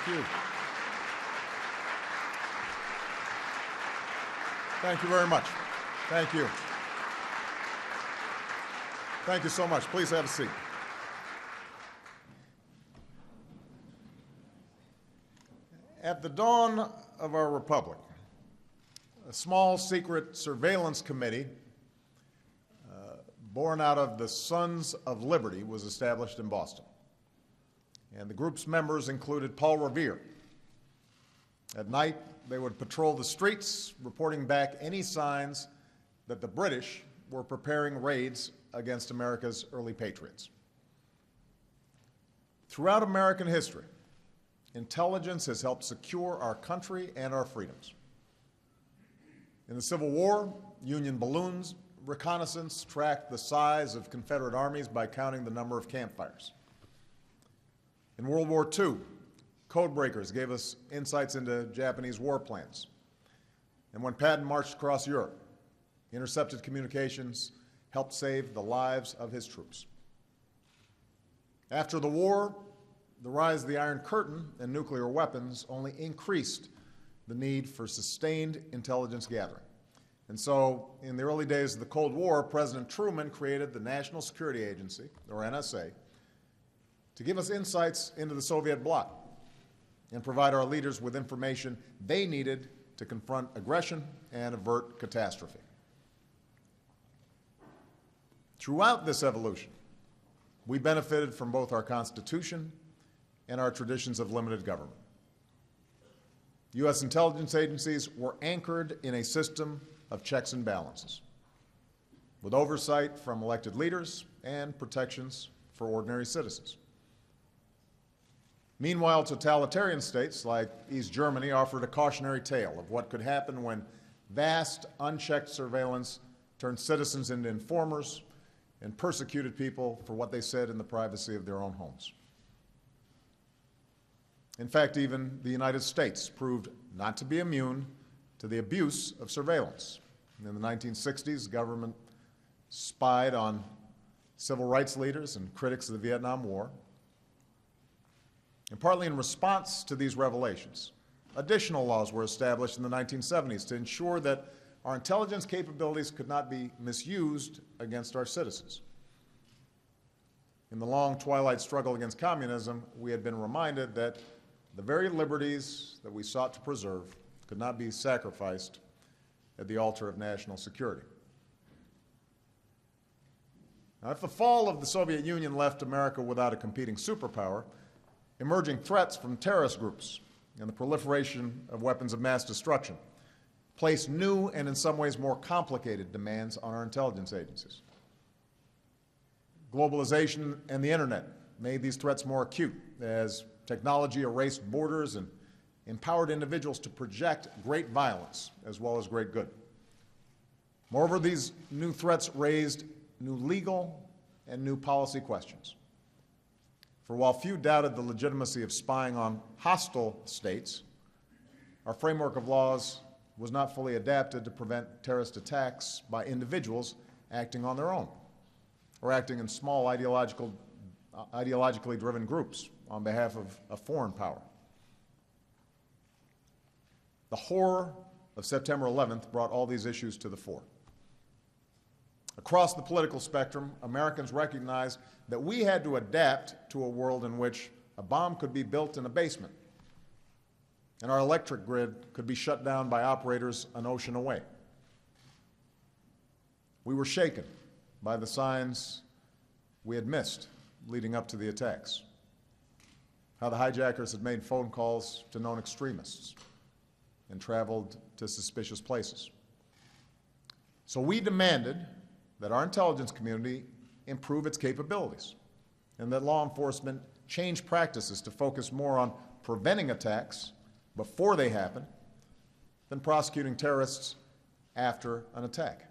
Thank you. Thank you very much. Thank you. Thank you so much. Please have a seat. At the dawn of our republic, a small secret surveillance committee born out of the Sons of Liberty was established in Boston. And the group's members included Paul Revere. At night, they would patrol the streets, reporting back any signs that the British were preparing raids against America's early patriots. Throughout American history, intelligence has helped secure our country and our freedoms. In the Civil War, Union balloons reconnaissance tracked the size of Confederate armies by counting the number of campfires. In World War II, code breakers gave us insights into Japanese war plans. And when Patton marched across Europe, intercepted communications helped save the lives of his troops. After the war, the rise of the Iron Curtain and nuclear weapons only increased the need for sustained intelligence gathering. And so, in the early days of the Cold War, President Truman created the National Security Agency, or NSA, to give us insights into the Soviet bloc and provide our leaders with information they needed to confront aggression and avert catastrophe. Throughout this evolution, we benefited from both our Constitution and our traditions of limited government. U.S. intelligence agencies were anchored in a system of checks and balances, with oversight from elected leaders and protections for ordinary citizens. Meanwhile, totalitarian states like East Germany offered a cautionary tale of what could happen when vast, unchecked surveillance turned citizens into informers and persecuted people for what they said in the privacy of their own homes. In fact, even the United States proved not to be immune to the abuse of surveillance. In the 1960s, the government spied on civil rights leaders and critics of the Vietnam War. And partly in response to these revelations, additional laws were established in the 1970s to ensure that our intelligence capabilities could not be misused against our citizens. In the long twilight struggle against communism, we had been reminded that the very liberties that we sought to preserve could not be sacrificed at the altar of national security. Now, if the fall of the Soviet Union left America without a competing superpower, emerging threats from terrorist groups and the proliferation of weapons of mass destruction placed new and in some ways more complicated demands on our intelligence agencies. Globalization and the internet made these threats more acute as technology erased borders and empowered individuals to project great violence as well as great good. Moreover, these new threats raised new legal and new policy questions. For while few doubted the legitimacy of spying on hostile states, our framework of laws was not fully adapted to prevent terrorist attacks by individuals acting on their own or acting in small ideologically driven groups on behalf of a foreign power. The horror of September 11th brought all these issues to the fore. Across the political spectrum, Americans recognized that we had to adapt to a world in which a bomb could be built in a basement and our electric grid could be shut down by operators an ocean away. We were shaken by the signs we had missed leading up to the attacks. How the hijackers had made phone calls to known extremists and traveled to suspicious places. So we demanded that our intelligence community improve its capabilities and that law enforcement change practices to focus more on preventing attacks before they happen than prosecuting terrorists after an attack.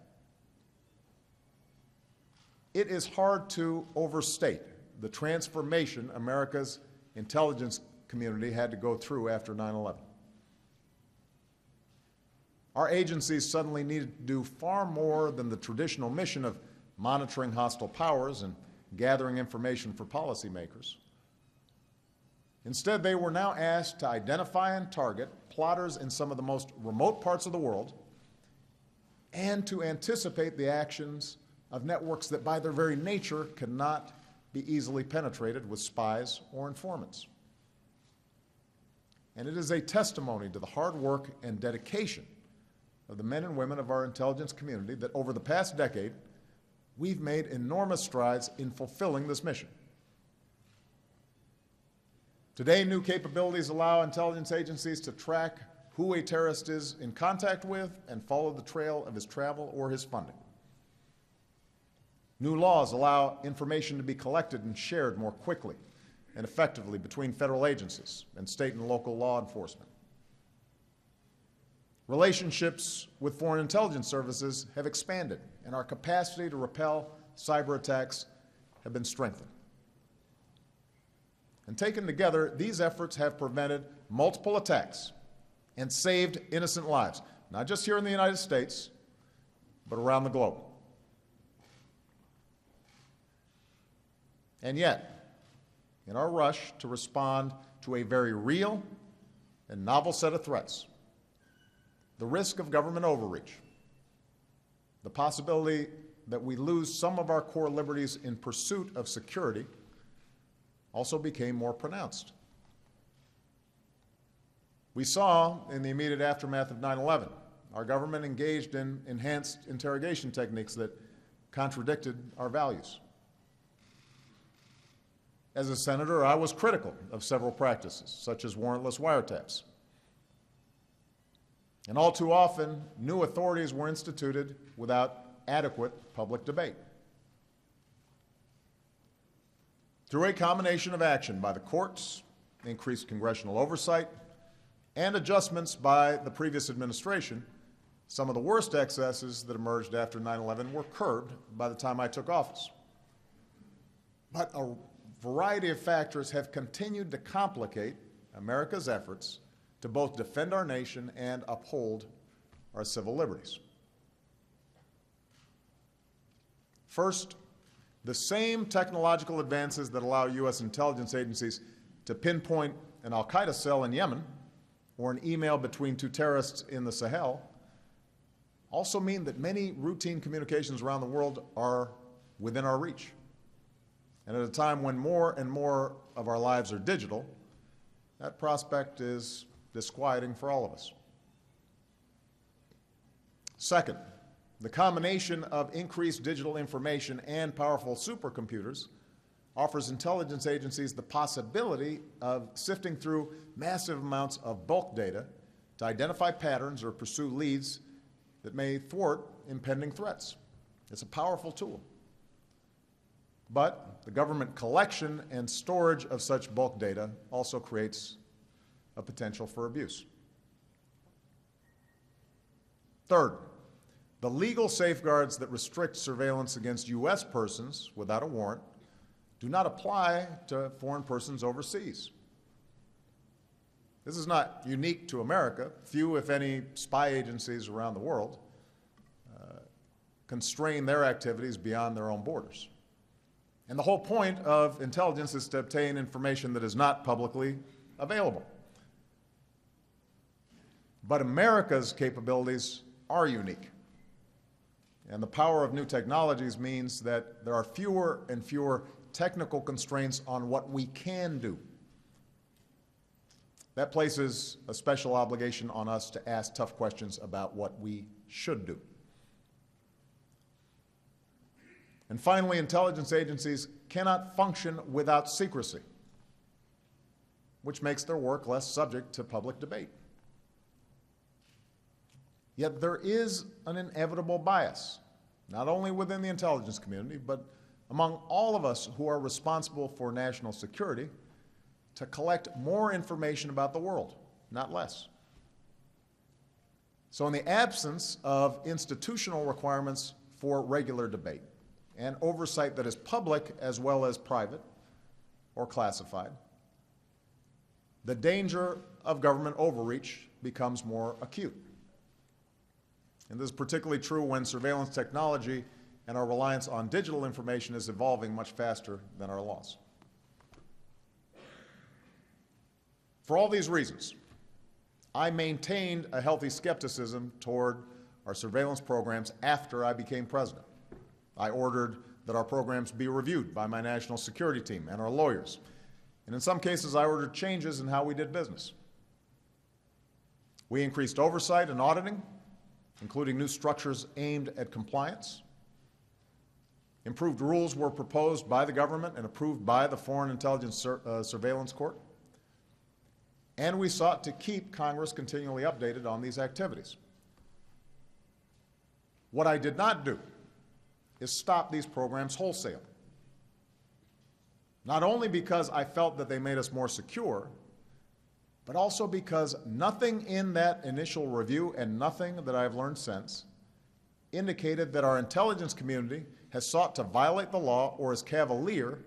It is hard to overstate the transformation America's intelligence community had to go through after 9/11. Our agencies suddenly needed to do far more than the traditional mission of monitoring hostile powers and gathering information for policymakers. Instead, they were now asked to identify and target plotters in some of the most remote parts of the world and to anticipate the actions of networks that by their very nature cannot be easily penetrated with spies or informants. And it is a testimony to the hard work and dedication of the men and women of our intelligence community that over the past decade, we've made enormous strides in fulfilling this mission. Today, new capabilities allow intelligence agencies to track who a terrorist is in contact with and follow the trail of his travel or his funding. New laws allow information to be collected and shared more quickly and effectively between federal agencies and state and local law enforcement. Relationships with foreign intelligence services have expanded, and our capacity to repel cyber attacks have been strengthened. And taken together, these efforts have prevented multiple attacks and saved innocent lives, not just here in the United States, but around the globe. And yet, in our rush to respond to a very real and novel set of threats, the risk of government overreach, the possibility that we lose some of our core liberties in pursuit of security also became more pronounced. We saw in the immediate aftermath of 9/11, our government engaged in enhanced interrogation techniques that contradicted our values. As a senator, I was critical of several practices, such as warrantless wiretaps. And all too often, new authorities were instituted without adequate public debate. Through a combination of action by the courts, increased congressional oversight, and adjustments by the previous administration, some of the worst excesses that emerged after 9/11 were curbed by the time I took office. But a variety of factors have continued to complicate America's efforts to both defend our nation and uphold our civil liberties. First, the same technological advances that allow U.S. intelligence agencies to pinpoint an al-Qaeda cell in Yemen or an email between two terrorists in the Sahel also mean that many routine communications around the world are within our reach. And at a time when more and more of our lives are digital, that prospect is disquieting for all of us. Second, the combination of increased digital information and powerful supercomputers offers intelligence agencies the possibility of sifting through massive amounts of bulk data to identify patterns or pursue leads that may thwart impending threats. It's a powerful tool. But the government collection and storage of such bulk data also creates a potential for abuse. Third, the legal safeguards that restrict surveillance against U.S. persons without a warrant do not apply to foreign persons overseas. This is not unique to America. Few, if any, spy agencies around the world constrain their activities beyond their own borders. And the whole point of intelligence is to obtain information that is not publicly available. But America's capabilities are unique. And the power of new technologies means that there are fewer and fewer technical constraints on what we can do. That places a special obligation on us to ask tough questions about what we should do. And finally, intelligence agencies cannot function without secrecy, which makes their work less subject to public debate. Yet there is an inevitable bias, not only within the intelligence community, but among all of us who are responsible for national security, to collect more information about the world, not less. So in the absence of institutional requirements for regular debate and oversight that is public as well as private or classified, the danger of government overreach becomes more acute. And this is particularly true when surveillance technology and our reliance on digital information is evolving much faster than our laws. For all these reasons, I maintained a healthy skepticism toward our surveillance programs after I became president. I ordered that our programs be reviewed by my national security team and our lawyers. And in some cases, I ordered changes in how we did business. We increased oversight and auditing, including new structures aimed at compliance. Improved rules were proposed by the government and approved by the Foreign Intelligence Surveillance Court. And we sought to keep Congress continually updated on these activities. What I did not do is stop these programs wholesale. Not only because I felt that they made us more secure, but also because nothing in that initial review and nothing that I've learned since indicated that our intelligence community has sought to violate the law or is cavalier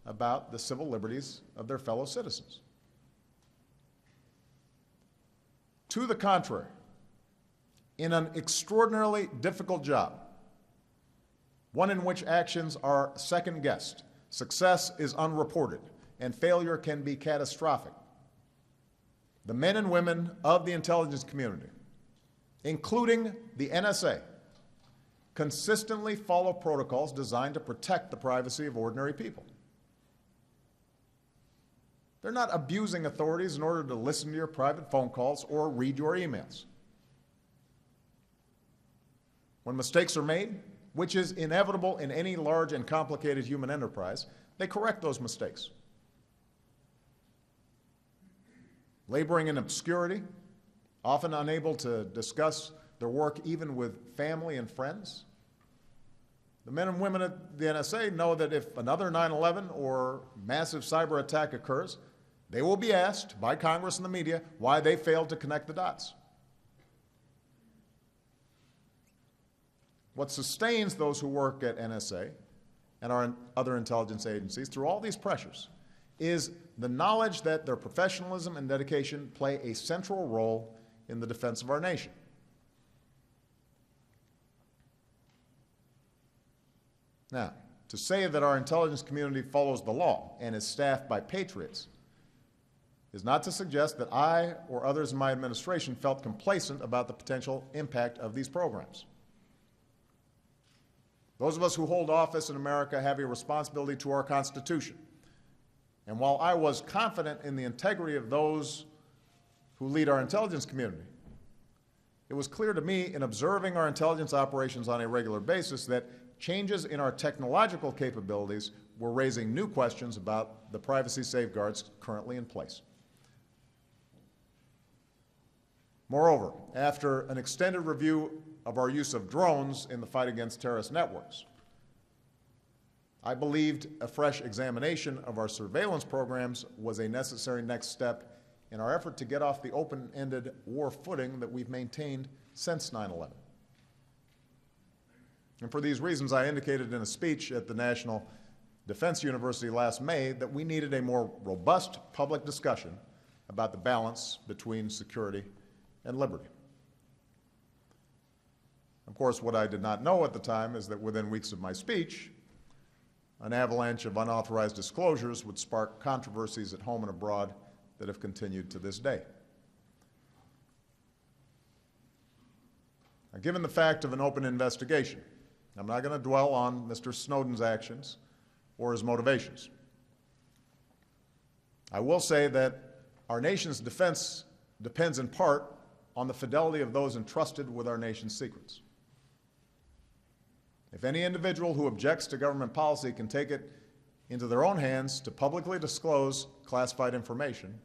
about the civil liberties of their fellow citizens. To the contrary, in an extraordinarily difficult job, one in which actions are second-guessed, success is unreported, and failure can be catastrophic, the men and women of the intelligence community, including the NSA, consistently follow protocols designed to protect the privacy of ordinary people. They're not abusing authorities in order to listen to your private phone calls or read your emails. When mistakes are made, which is inevitable in any large and complicated human enterprise, they correct those mistakes. Laboring in obscurity, often unable to discuss their work even with family and friends, the men and women at the NSA know that if another 9/11 or massive cyber attack occurs, they will be asked by Congress and the media why they failed to connect the dots. What sustains those who work at NSA and our other intelligence agencies through all these pressures is the knowledge that their professionalism and dedication play a central role in the defense of our nation. Now, to say that our intelligence community follows the law and is staffed by patriots is not to suggest that I or others in my administration felt complacent about the potential impact of these programs. Those of us who hold office in America have a responsibility to our Constitution. And while I was confident in the integrity of those who lead our intelligence community, it was clear to me in observing our intelligence operations on a regular basis that changes in our technological capabilities were raising new questions about the privacy safeguards currently in place. Moreover, after an extended review of our use of drones in the fight against terrorist networks, I believed a fresh examination of our surveillance programs was a necessary next step in our effort to get off the open-ended war footing that we've maintained since 9/11. And for these reasons, I indicated in a speech at the National Defense University last May that we needed a more robust public discussion about the balance between security and liberty. Of course, what I did not know at the time is that within weeks of my speech, an avalanche of unauthorized disclosures would spark controversies at home and abroad that have continued to this day. Now, given the fact of an open investigation, I'm not going to dwell on Mr. Snowden's actions or his motivations. I will say that our nation's defense depends in part on the fidelity of those entrusted with our nation's secrets. If any individual who objects to government policy can take it into their own hands to publicly disclose classified information,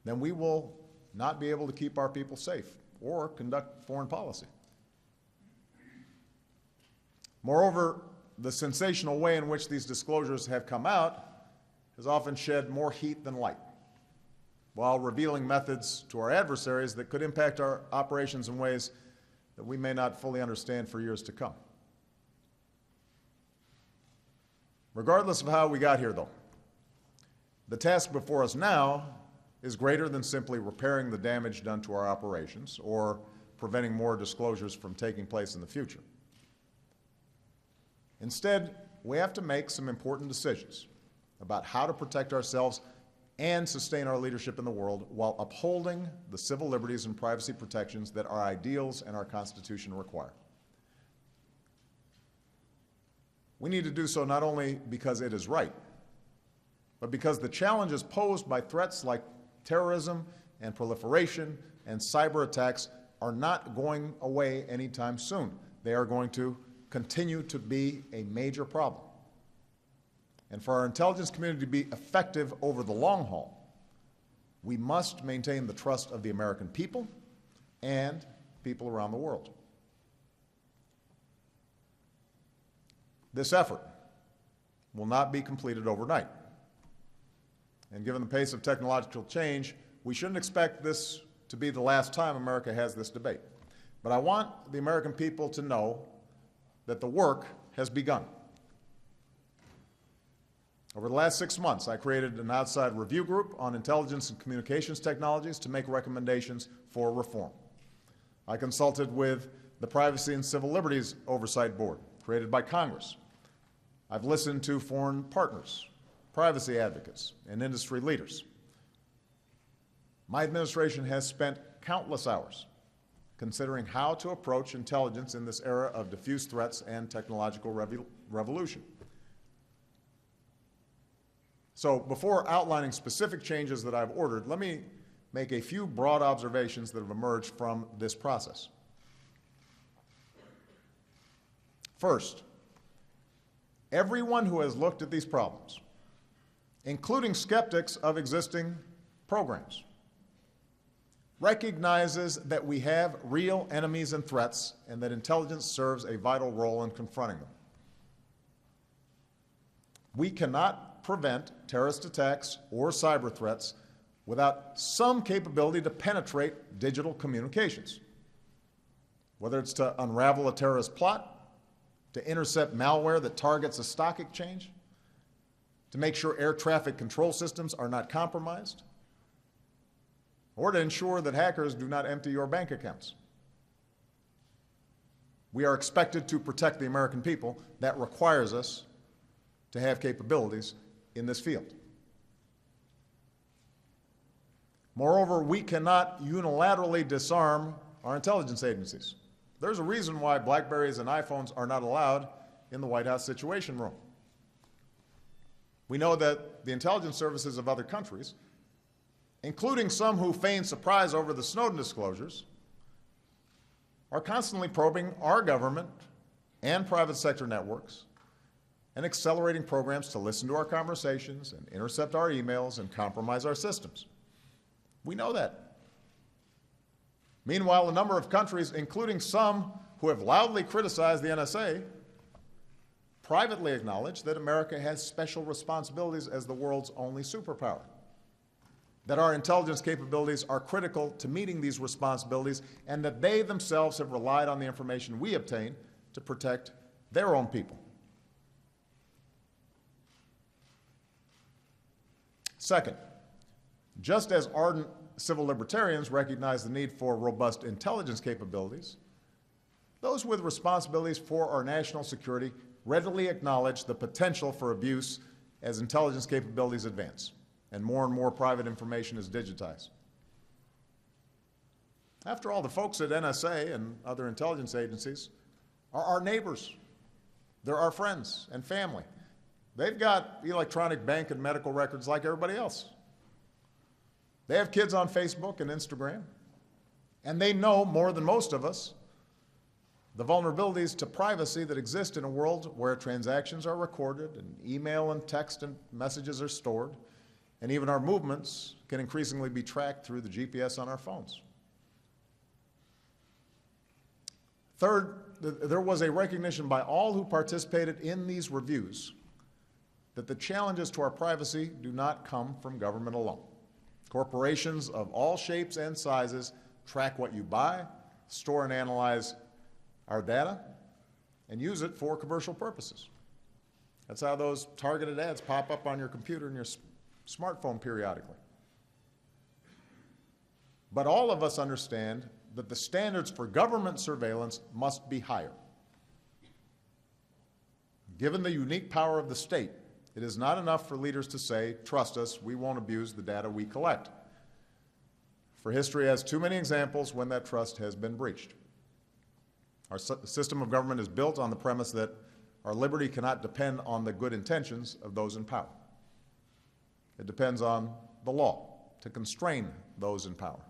then we will not be able to keep our people safe or conduct foreign policy. Moreover, the sensational way in which these disclosures have come out has often shed more heat than light, while revealing methods to our adversaries that could impact our operations in ways that we may not fully understand for years to come. Regardless of how we got here, though, the task before us now is greater than simply repairing the damage done to our operations or preventing more disclosures from taking place in the future. Instead, we have to make some important decisions about how to protect ourselves and sustain our leadership in the world while upholding the civil liberties and privacy protections that our ideals and our Constitution require. We need to do so not only because it is right, but because the challenges posed by threats like terrorism and proliferation and cyber attacks are not going away anytime soon. They are going to continue to be a major problem. And for our intelligence community to be effective over the long haul, we must maintain the trust of the American people and people around the world. This effort will not be completed overnight. And given the pace of technological change, we shouldn't expect this to be the last time America has this debate. But I want the American people to know that the work has begun. Over the last 6 months, I created an outside review group on intelligence and communications technologies to make recommendations for reform. I consulted with the Privacy and Civil Liberties Oversight Board, created by Congress. I've listened to foreign partners, privacy advocates, and industry leaders. My administration has spent countless hours considering how to approach intelligence in this era of diffuse threats and technological revolution. So before outlining specific changes that I've ordered, let me make a few broad observations that have emerged from this process. First, everyone who has looked at these problems, including skeptics of existing programs, recognizes that we have real enemies and threats and that intelligence serves a vital role in confronting them. We cannot prevent terrorist attacks or cyber threats without some capability to penetrate digital communications, whether it's to unravel a terrorist plot, to intercept malware that targets a stock exchange, to make sure air traffic control systems are not compromised, or to ensure that hackers do not empty your bank accounts. We are expected to protect the American people. That requires us to have capabilities in this field. Moreover, we cannot unilaterally disarm our intelligence agencies. There's a reason why BlackBerries and iPhones are not allowed in the White House Situation Room. We know that the intelligence services of other countries, including some who feign surprise over the Snowden disclosures, are constantly probing our government and private sector networks and accelerating programs to listen to our conversations and intercept our emails and compromise our systems. We know that. Meanwhile, a number of countries, including some who have loudly criticized the NSA, privately acknowledge that America has special responsibilities as the world's only superpower, that our intelligence capabilities are critical to meeting these responsibilities, and that they themselves have relied on the information we obtain to protect their own people. Second, just as ardent civil libertarians recognize the need for robust intelligence capabilities, those with responsibilities for our national security readily acknowledge the potential for abuse as intelligence capabilities advance and more private information is digitized. After all, the folks at NSA and other intelligence agencies are our neighbors. They're our friends and family. They've got electronic bank and medical records like everybody else. They have kids on Facebook and Instagram, and they know more than most of us the vulnerabilities to privacy that exist in a world where transactions are recorded and email and text and messages are stored, and even our movements can increasingly be tracked through the GPS on our phones. Third, there was a recognition by all who participated in these reviews that the challenges to our privacy do not come from government alone. Corporations of all shapes and sizes track what you buy, store and analyze our data, and use it for commercial purposes. That's how those targeted ads pop up on your computer and your smartphone periodically. But all of us understand that the standards for government surveillance must be higher. Given the unique power of the state, it is not enough for leaders to say, "Trust us, we won't abuse the data we collect." For history has too many examples when that trust has been breached. Our system of government is built on the premise that our liberty cannot depend on the good intentions of those in power. It depends on the law to constrain those in power.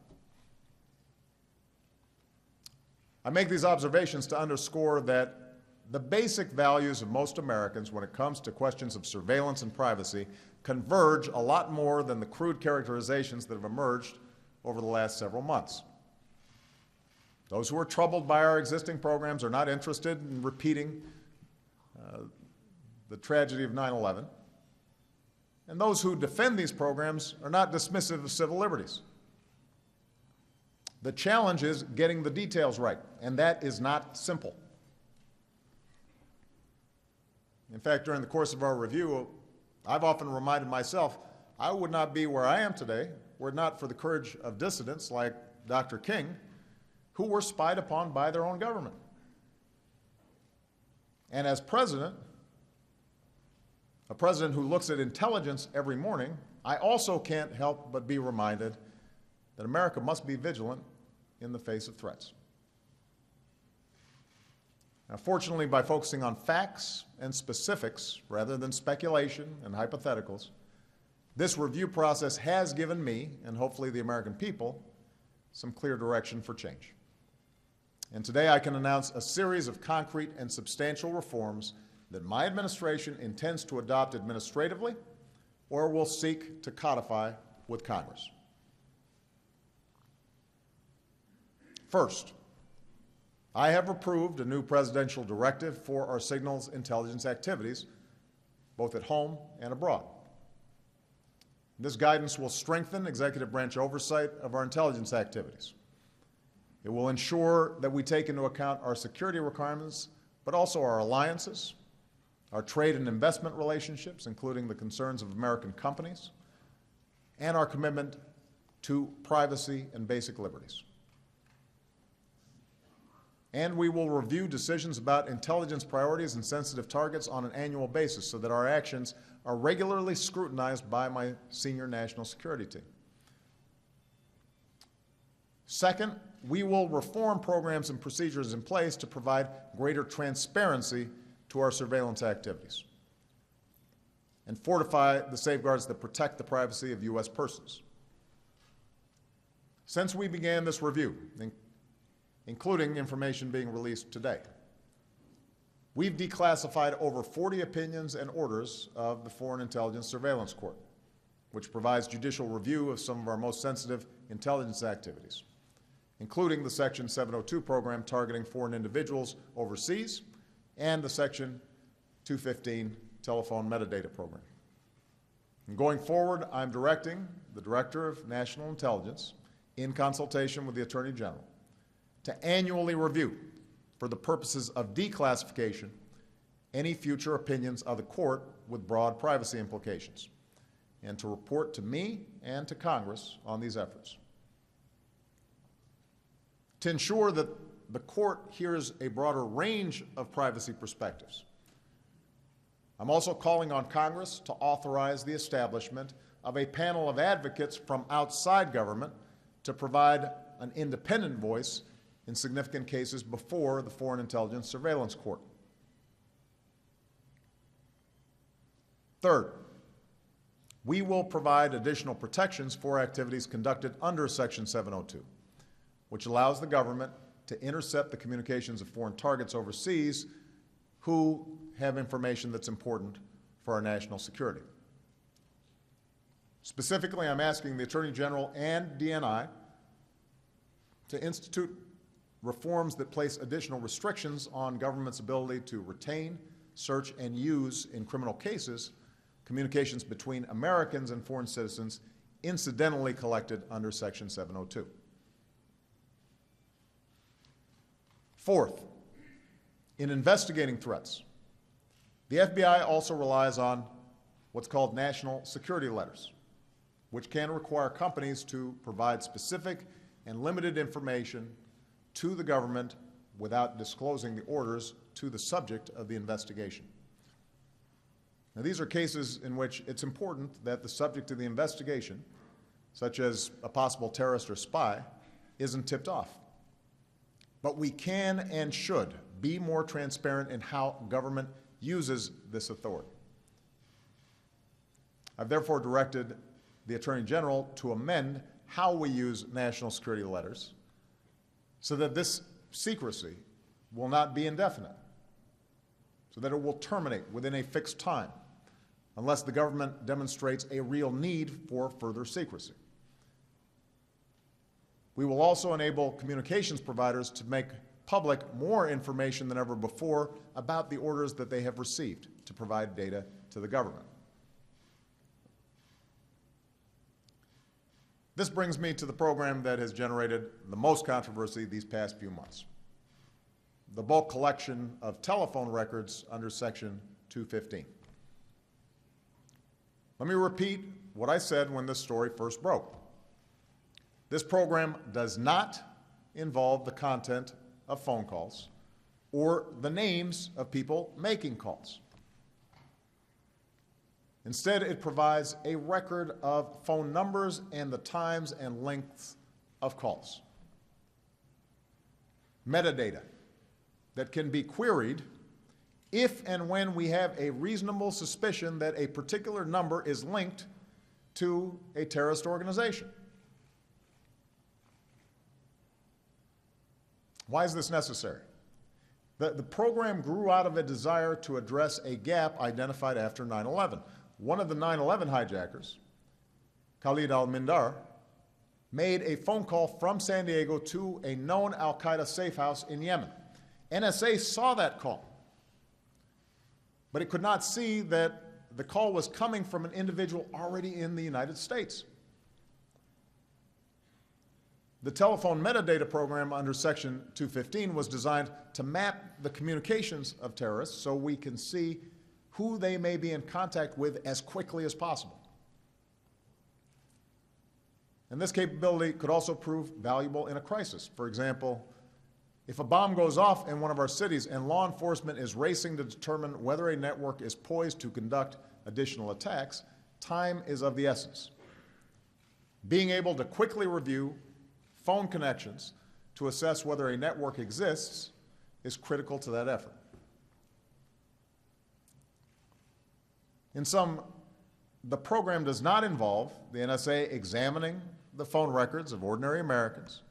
I make these observations to underscore that the basic values of most Americans when it comes to questions of surveillance and privacy converge a lot more than the crude characterizations that have emerged over the last several months. Those who are troubled by our existing programs are not interested in repeating the tragedy of 9/11. And those who defend these programs are not dismissive of civil liberties. The challenge is getting the details right, and that is not simple. In fact, during the course of our review, I've often reminded myself I would not be where I am today were it not for the courage of dissidents like Dr. King, who were spied upon by their own government. And as president, a president who looks at intelligence every morning, I also can't help but be reminded that America must be vigilant in the face of threats. Now, fortunately, by focusing on facts and specifics rather than speculation and hypotheticals, this review process has given me, and hopefully the American people, some clear direction for change. And today I can announce a series of concrete and substantial reforms that my administration intends to adopt administratively or will seek to codify with Congress. First, I have approved a new presidential directive for our signals intelligence activities, both at home and abroad. This guidance will strengthen executive branch oversight of our intelligence activities. It will ensure that we take into account our security requirements, but also our alliances, our trade and investment relationships, including the concerns of American companies, and our commitment to privacy and basic liberties. And we will review decisions about intelligence priorities and sensitive targets on an annual basis so that our actions are regularly scrutinized by my senior national security team. Second, we will reform programs and procedures in place to provide greater transparency to our surveillance activities and fortify the safeguards that protect the privacy of U.S. persons. Since we began this review, including information being released today, we've declassified over 40 opinions and orders of the Foreign Intelligence Surveillance Court, which provides judicial review of some of our most sensitive intelligence activities, including the Section 702 program targeting foreign individuals overseas and the Section 215 telephone metadata program. And going forward, I'm directing the Director of National Intelligence, in consultation with the Attorney General, to annually review, for the purposes of declassification, any future opinions of the court with broad privacy implications, and to report to me and to Congress on these efforts. To ensure that the court hears a broader range of privacy perspectives, I'm also calling on Congress to authorize the establishment of a panel of advocates from outside government to provide an independent voice in significant cases before the Foreign Intelligence Surveillance Court. Third, we will provide additional protections for activities conducted under Section 702, which allows the government to intercept the communications of foreign targets overseas who have information that's important for our national security. Specifically, I'm asking the Attorney General and DNI to institute reforms that place additional restrictions on government's ability to retain, search, and use in criminal cases communications between Americans and foreign citizens incidentally collected under Section 702. Fourth, in investigating threats, the FBI also relies on what's called national security letters, which can require companies to provide specific and limited information to the government without disclosing the orders to the subject of the investigation. Now, these are cases in which it's important that the subject of the investigation, such as a possible terrorist or spy, isn't tipped off. But we can and should be more transparent in how government uses this authority. I've therefore directed the Attorney General to amend how we use national security letters so that this secrecy will not be indefinite, so that it will terminate within a fixed time unless the government demonstrates a real need for further secrecy. We will also enable communications providers to make public more information than ever before about the orders that they have received to provide data to the government. This brings me to the program that has generated the most controversy these past few months: the bulk collection of telephone records under Section 215. Let me repeat what I said when this story first broke. This program does not involve the content of phone calls or the names of people making calls. Instead, it provides a record of phone numbers and the times and lengths of calls. Metadata that can be queried if and when we have a reasonable suspicion that a particular number is linked to a terrorist organization. Why is this necessary? The program grew out of a desire to address a gap identified after 9/11. One of the 9/11 hijackers, Khalid al-Mindar, made a phone call from San Diego to a known al-Qaeda safe house in Yemen. NSA saw that call, but it could not see that the call was coming from an individual already in the United States. The telephone metadata program under Section 215 was designed to map the communications of terrorists so we can see who they may be in contact with as quickly as possible. And this capability could also prove valuable in a crisis. For example, if a bomb goes off in one of our cities and law enforcement is racing to determine whether a network is poised to conduct additional attacks, time is of the essence. Being able to quickly review phone connections to assess whether a network exists is critical to that effort. In sum, the program does not involve the NSA examining the phone records of ordinary Americans.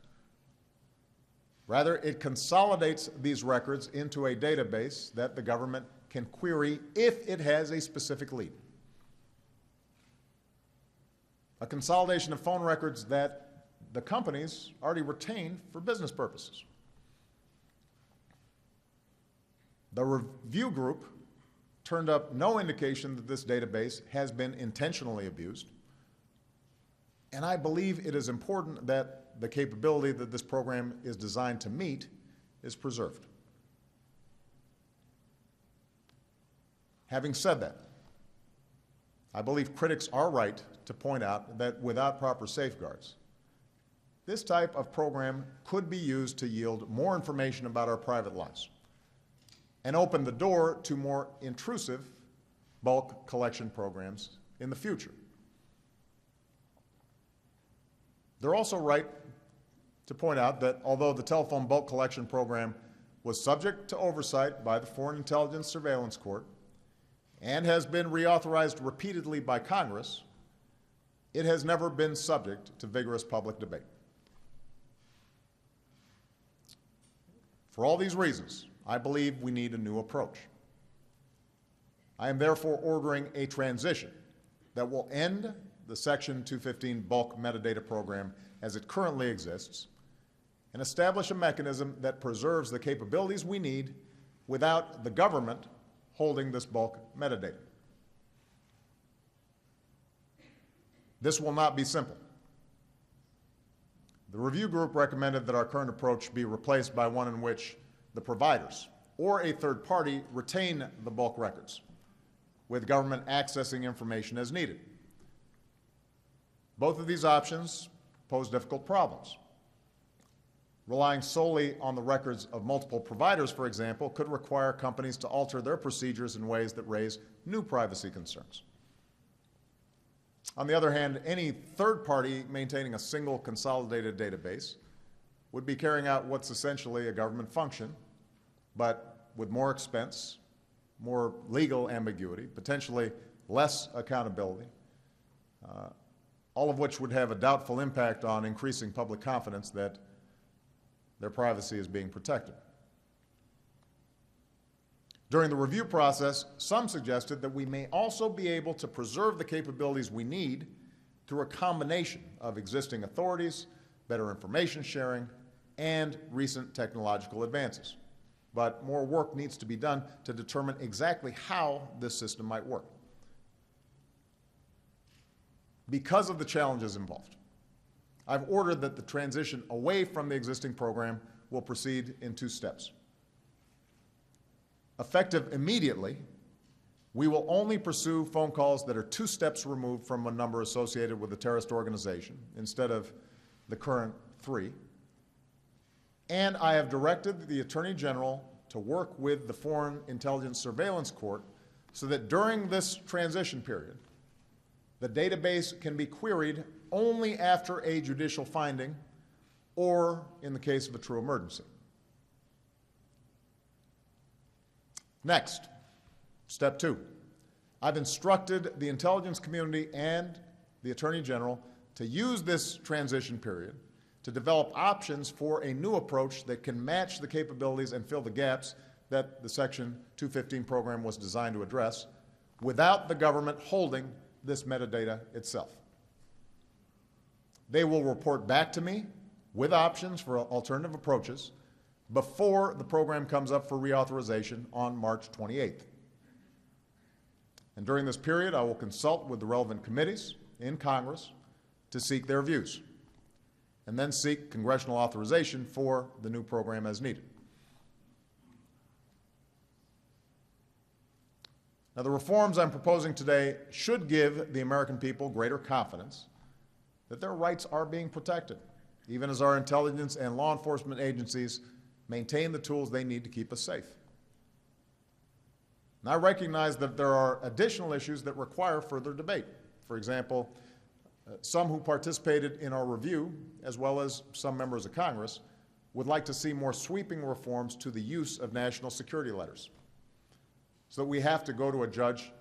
Rather, it consolidates these records into a database that the government can query if it has a specific lead. A consolidation of phone records that the companies already retain for business purposes. The review group turned up no indication that this database has been intentionally abused, and I believe it is important that the capability that this program is designed to meet is preserved. Having said that, I believe critics are right to point out that without proper safeguards, this type of program could be used to yield more information about our private lives and open the door to more intrusive bulk collection programs in the future. They're also right to point out that although the telephone bulk collection program was subject to oversight by the Foreign Intelligence Surveillance Court and has been reauthorized repeatedly by Congress, it has never been subject to vigorous public debate. For all these reasons, I believe we need a new approach. I am therefore ordering a transition that will end the Section 215 bulk metadata program as it currently exists and establish a mechanism that preserves the capabilities we need without the government holding this bulk metadata. This will not be simple. The review group recommended that our current approach be replaced by one in which the providers or a third party retain the bulk records, with government accessing information as needed. Both of these options pose difficult problems. Relying solely on the records of multiple providers, for example, could require companies to alter their procedures in ways that raise new privacy concerns. On the other hand, any third party maintaining a single consolidated database would be carrying out what's essentially a government function, but with more expense, more legal ambiguity, potentially less accountability, all of which would have a doubtful impact on increasing public confidence that their privacy is being protected. During the review process, some suggested that we may also be able to preserve the capabilities we need through a combination of existing authorities, better information sharing, and recent technological advances. But more work needs to be done to determine exactly how this system might work. Because of the challenges involved, I've ordered that the transition away from the existing program will proceed in 2 steps. Effective immediately, we will only pursue phone calls that are 2 steps removed from a number associated with a terrorist organization instead of the current 3. And I have directed the Attorney General to work with the Foreign Intelligence Surveillance Court so that during this transition period, the database can be queried only after a judicial finding or in the case of a true emergency. Next, step 2. I've instructed the intelligence community and the Attorney General to use this transition period to develop options for a new approach that can match the capabilities and fill the gaps that the Section 215 program was designed to address without the government holding this metadata itself. They will report back to me with options for alternative approaches before the program comes up for reauthorization on March 28th. And during this period, I will consult with the relevant committees in Congress to seek their views, and then seek congressional authorization for the new program as needed. Now, the reforms I'm proposing today should give the American people greater confidence that their rights are being protected, even as our intelligence and law enforcement agencies maintain the tools they need to keep us safe. And I recognize that there are additional issues that require further debate. For example, some who participated in our review, as well as some members of Congress, would like to see more sweeping reforms to the use of national security letters, so that we have to go to a judge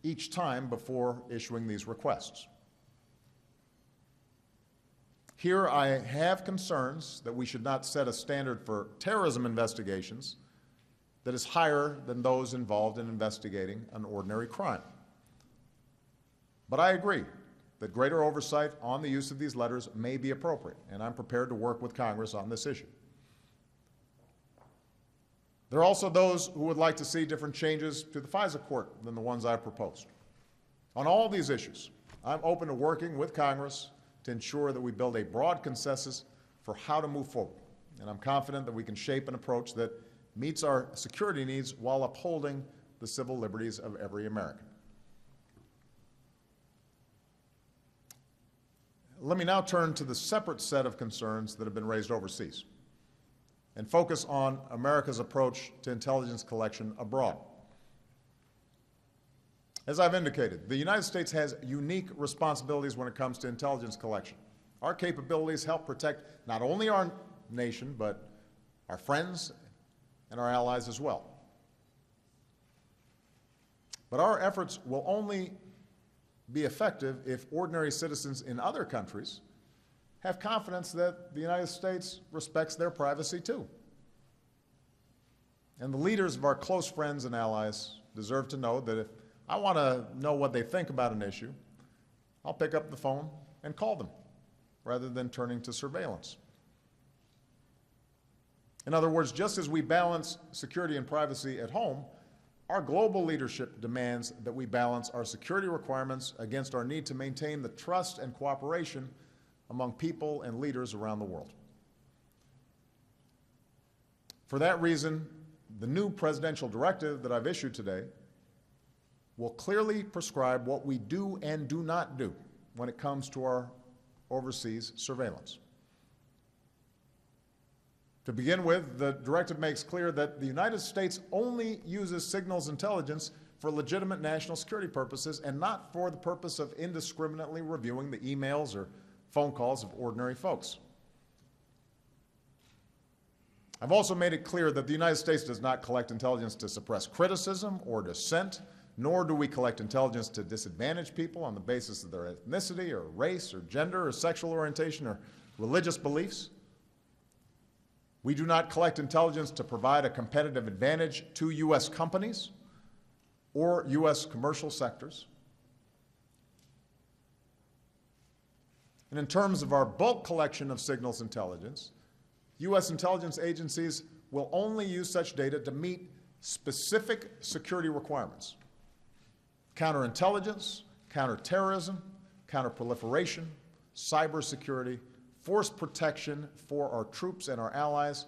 each time before issuing these requests. Here I have concerns that we should not set a standard for terrorism investigations that is higher than those involved in investigating an ordinary crime. But I agree that greater oversight on the use of these letters may be appropriate, and I'm prepared to work with Congress on this issue. There are also those who would like to see different changes to the FISA court than the ones I've proposed. On all these issues, I'm open to working with Congress to ensure that we build a broad consensus for how to move forward. And I'm confident that we can shape an approach that meets our security needs while upholding the civil liberties of every American. Let me now turn to the separate set of concerns that have been raised overseas and focus on America's approach to intelligence collection abroad. As I've indicated, the United States has unique responsibilities when it comes to intelligence collection. Our capabilities help protect not only our nation, but our friends and our allies as well. But our efforts will only be effective if ordinary citizens in other countries have confidence that the United States respects their privacy too. And the leaders of our close friends and allies deserve to know that if I want to know what they think about an issue, I'll pick up the phone and call them rather than turning to surveillance. In other words, just as we balance security and privacy at home, our global leadership demands that we balance our security requirements against our need to maintain the trust and cooperation among people and leaders around the world. For that reason, the new presidential directive that I've issued today will clearly prescribe what we do and do not do when it comes to our overseas surveillance. To begin with, the directive makes clear that the United States only uses signals intelligence for legitimate national security purposes and not for the purpose of indiscriminately reviewing the emails or phone calls of ordinary folks. I've also made it clear that the United States does not collect intelligence to suppress criticism or dissent, nor do we collect intelligence to disadvantage people on the basis of their ethnicity or race or gender or sexual orientation or religious beliefs. We do not collect intelligence to provide a competitive advantage to U.S. companies or U.S. commercial sectors. And in terms of our bulk collection of signals intelligence, U.S. intelligence agencies will only use such data to meet specific security requirements: counterintelligence, counterterrorism, counterproliferation, cybersecurity, force protection for our troops and our allies,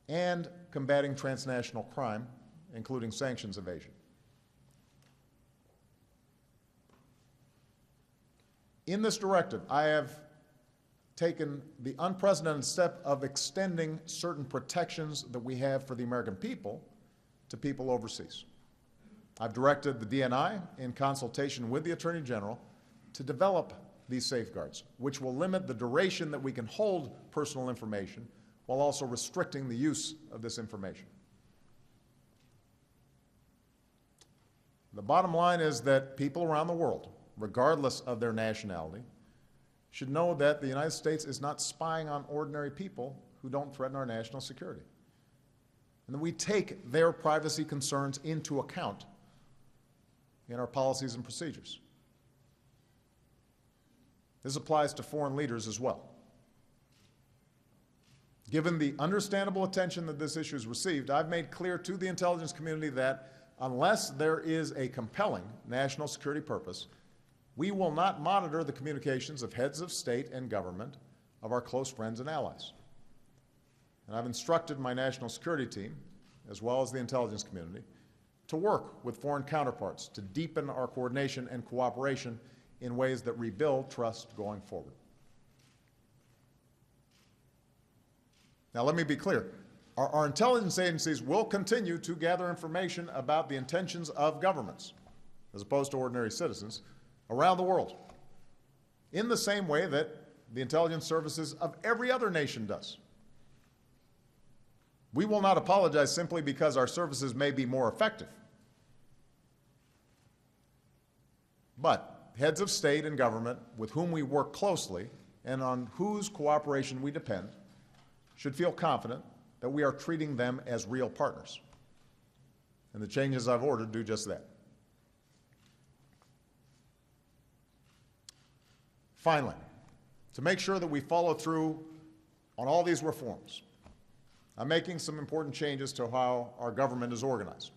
and combating transnational crime, including sanctions evasion. In this directive, I have taken the unprecedented step of extending certain protections that we have for the American people to people overseas. I've directed the DNI, in consultation with the Attorney General, to develop these safeguards, which will limit the duration that we can hold personal information while also restricting the use of this information. The bottom line is that people around the world, regardless of their nationality, should know that the United States is not spying on ordinary people who don't threaten our national security, and that we take their privacy concerns into account in our policies and procedures. This applies to foreign leaders as well. Given the understandable attention that this issue has received, I've made clear to the intelligence community that unless there is a compelling national security purpose, we will not monitor the communications of heads of state and government of our close friends and allies. And I've instructed my national security team, as well as the intelligence community, to work with foreign counterparts to deepen our coordination and cooperation in ways that rebuild trust going forward. Now, let me be clear. Our intelligence agencies will continue to gather information about the intentions of governments, as opposed to ordinary citizens, around the world, in the same way that the intelligence services of every other nation does. We will not apologize simply because our services may be more effective. But heads of state and government with whom we work closely and on whose cooperation we depend should feel confident that we are treating them as real partners. And the changes I've ordered do just that. Finally, to make sure that we follow through on all these reforms, I'm making some important changes to how our government is organized.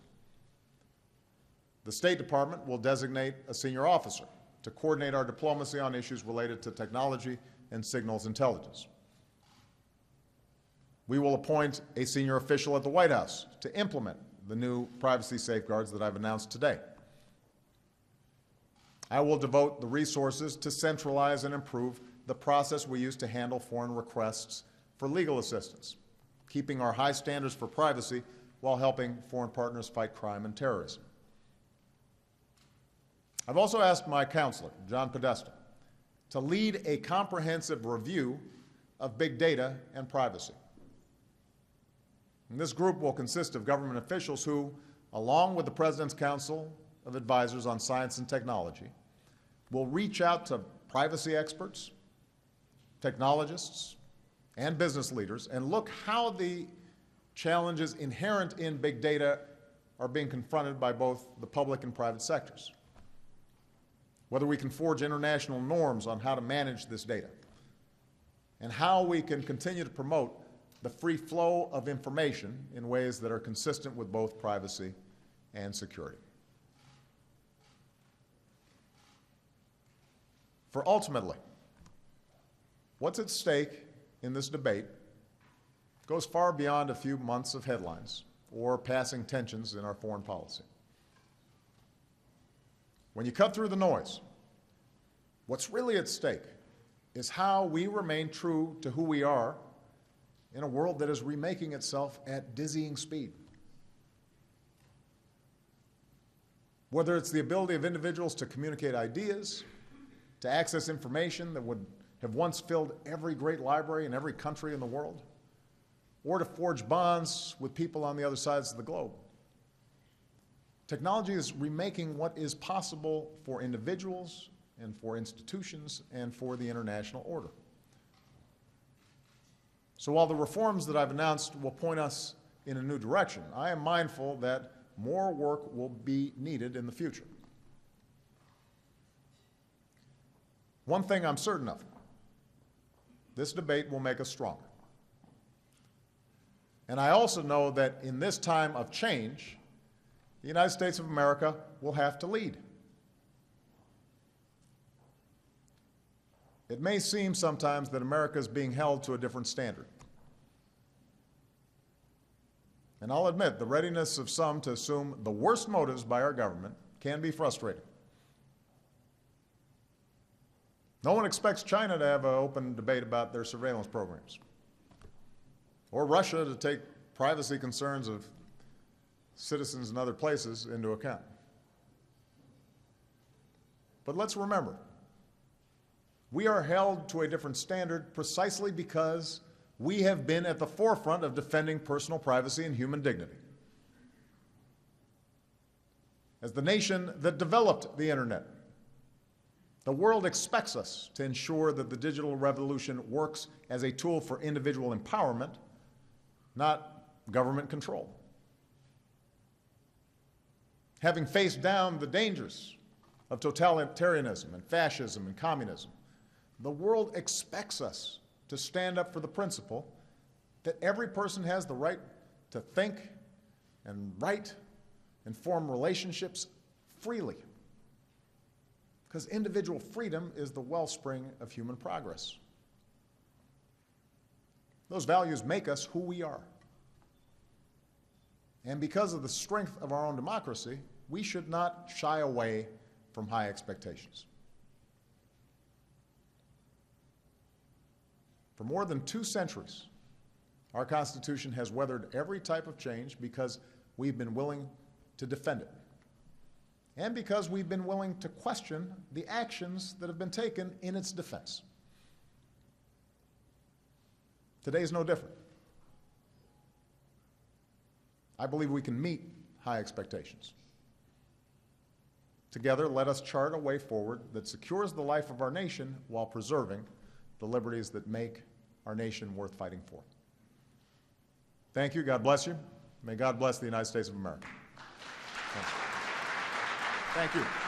The State Department will designate a senior officer to coordinate our diplomacy on issues related to technology and signals intelligence. We will appoint a senior official at the White House to implement the new privacy safeguards that I've announced today. I will devote the resources to centralize and improve the process we use to handle foreign requests for legal assistance, keeping our high standards for privacy while helping foreign partners fight crime and terrorism. I've also asked my counselor, John Podesta, to lead a comprehensive review of big data and privacy. And this group will consist of government officials who, along with the President's Council of Advisors on Science and Technology, will reach out to privacy experts, technologists, and business leaders and look how the challenges inherent in big data are being confronted by both the public and private sectors. Whether we can forge international norms on how to manage this data, and how we can continue to promote the free flow of information in ways that are consistent with both privacy and security. For ultimately, what's at stake in this debate goes far beyond a few months of headlines or passing tensions in our foreign policy. When you cut through the noise, what's really at stake is how we remain true to who we are in a world that is remaking itself at dizzying speed. Whether it's the ability of individuals to communicate ideas, to access information that would have once filled every great library in every country in the world, or to forge bonds with people on the other sides of the globe. Technology is remaking what is possible for individuals and for institutions and for the international order. So while the reforms that I've announced will point us in a new direction, I am mindful that more work will be needed in the future. One thing I'm certain of, this debate will make us stronger. And I also know that in this time of change, the United States of America will have to lead. It may seem sometimes that America is being held to a different standard. And I'll admit, the readiness of some to assume the worst motives by our government can be frustrating. No one expects China to have an open debate about their surveillance programs, or Russia to take privacy concerns of citizens in other places into account. But let's remember, we are held to a different standard precisely because we have been at the forefront of defending personal privacy and human dignity. As the nation that developed the internet, the world expects us to ensure that the digital revolution works as a tool for individual empowerment, not government control. Having faced down the dangers of totalitarianism and fascism and communism, the world expects us to stand up for the principle that every person has the right to think and write and form relationships freely, because individual freedom is the wellspring of human progress. Those values make us who we are. And because of the strength of our own democracy, we should not shy away from high expectations. For more than 2 centuries, our Constitution has weathered every type of change because we've been willing to defend it, and because we've been willing to question the actions that have been taken in its defense. Today is no different. I believe we can meet high expectations. Together, let us chart a way forward that secures the life of our nation while preserving the liberties that make our nation worth fighting for. Thank you. God bless you. May God bless the United States of America. Thank you.